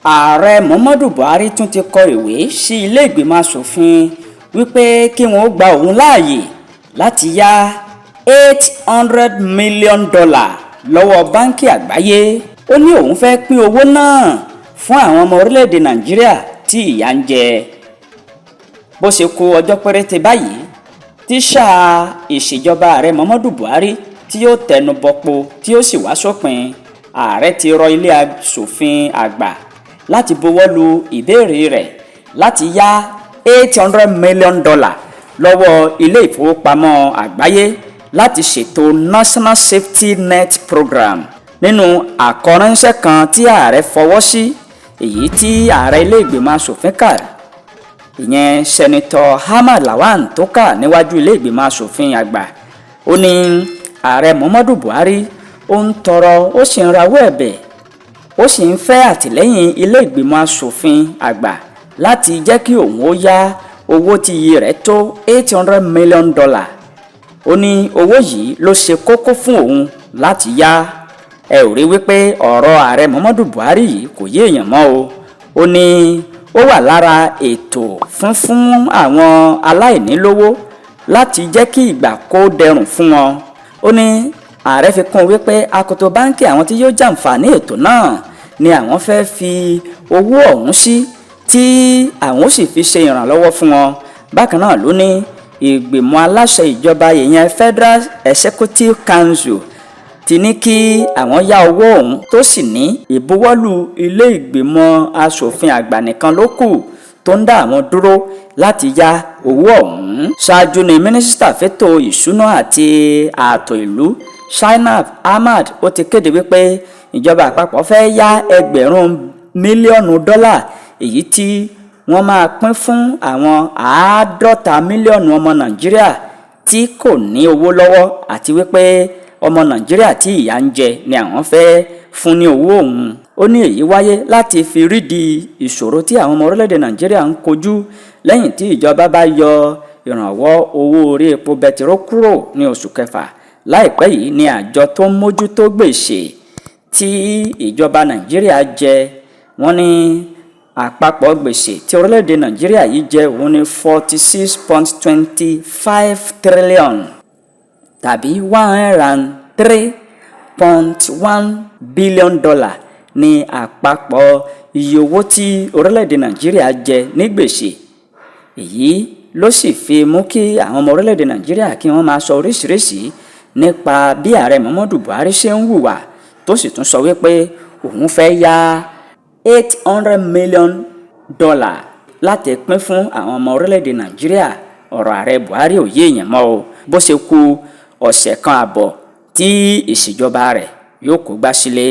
Ààrẹ Muhammadu Buhari tún ti kọ ìwé sí ilé ìgbìmọ̀ asòfin wípé kí wọ́n gba òun láàyè láti yá $800 million lọ́wọ́ báńkì àgbáyé. Ó ní òun fẹ́ pín owó náà fún àwọn ọmọ orílẹ̀-èdè Nàìjíríà tí ìyà ń jẹ. Bó ṣe kù ọjọ́ péréte báyìí tí sáà ìṣèjọba ààrẹ Muhammadu Buhari tí yóò tẹnu bọpo tí yóò sì wá sópin, ààrẹ ti rọ ilé asòfin àgbà láti buwọ́ lu ìbéèrè rẹ̀ láti yá $800 million lọ́wọ́ ilé ìfowópamọ́ àgbáyé láti ṣètò National Safety Net Program. Nínú àkọránṣẹ́ kan tí ààrẹ fọwọ́ sí, èyí tí ààrẹ ilé ìgbìmọ̀ asòfin kà, ìyẹn sẹ́nitọ́ Ahmad Lawan tó kà níwájú ilé ìgbìmọ̀ asòfin àgbà, ó ní ààrẹ Muhammadu Buhari ó ń tọrọ ó sì ń rawọ́ ẹ̀bẹ̀ ó sì ń fẹ́ àtìlẹ́yìn ilé ìgbìmọ̀ asòfin àgbà láti jẹ́ kí òun ó yá owó tí iye rẹ̀ tó $800 million. Ó ní owó yìí ló ṣe kókó fún òun láti yá. Ẹ ò rí wípé ọ̀rọ̀ ààrẹ Muhammadu Buhari yìí kò yé èèyàn mọ́ o. Ó ní ó wà lára ètò fún àwọn aláìnílówó láti jẹ́ kí ìgbà kó dẹrùn fún wọn. Ó ní ààrẹ fi kún wípé akoto báńkì àwọn tí yóò jàǹfààní ètò náà ni àwọn fẹ́ fi owó ọ̀hún sí tí àwọn ó sì fi ṣe ìrànlọ́wọ́ fún wọn. Bákan náà ló ní ìgbìmọ̀ aláṣẹ ìjọba ìyẹn Federal Executive Council ti ní kí àwọn yá owó ọ̀hún tó sì ní ìbuwọ́lù ilé ìgbìmọ̀ asòfin àgbà nìkan ló kù tó ń dá àwọn dúró láti yá owó ọ̀hún. Ṣáájú ni mínísítà fẹ́tò ìṣúná àti ààtò ìlú Zainab Ahmad ó ti kéde wípé ìjọba àpapọ̀ fẹ́ yá $1 mílíọ̀nù èyí tí wọ́n máa pín fún àwọn 50 mílíọ̀nù ọmọ Nàìjíríà tí kò ní owó lọ́wọ́ àti wípé ọmọ Nàìjíríà tí ìyà ń jẹ ni àwọn fẹ́ fún ní owó ọ̀hún. Ó ní èyí wáyé láti fi rídìí ìṣòro tí àwọn ọmọ orílẹ̀-èdè Nàìjíríà ń kojú lẹ́yìn tí ìjọba bá yọ ìrànwọ́ owó orí epo bẹtiró kúrò ní oṣù kẹfà. Láìpẹ́ yìí ni àjọ tó ń mójútó gbèsè tí ìjọba Nàìjíríà jẹ, wọ́n ní àpapọ̀ gbèsè tí orílẹ̀-èdè Nàìjíríà yìí jẹ òun ní 46.25 trillion tàbí $103.1 billion ní àpapọ̀ iye owó tí orílẹ̀-èdè Nàìjíríà jẹ ní gbèsè. Èyí ló sì fi mú kí àwọn ọmọ orílẹ̀-èdè Nàìjíríà kí wọ́n máa sọ oríṣiríṣi nípa bí ààrẹ Muhammadu Buhari ṣe ń hùwà tó sì tún sọ wípé òun fẹ́ yá $800 million láti pín fún àwọn ọmọ orílẹ̀-èdè Nàìjíríà. Ọ̀rọ̀ ààrẹ Buhari ò yé èèyàn mọ́ o. Bó ṣe kù ọ̀sẹ̀ kan àbọ̀ tí ìṣèjọba rẹ̀ yóò kó gbá sílé.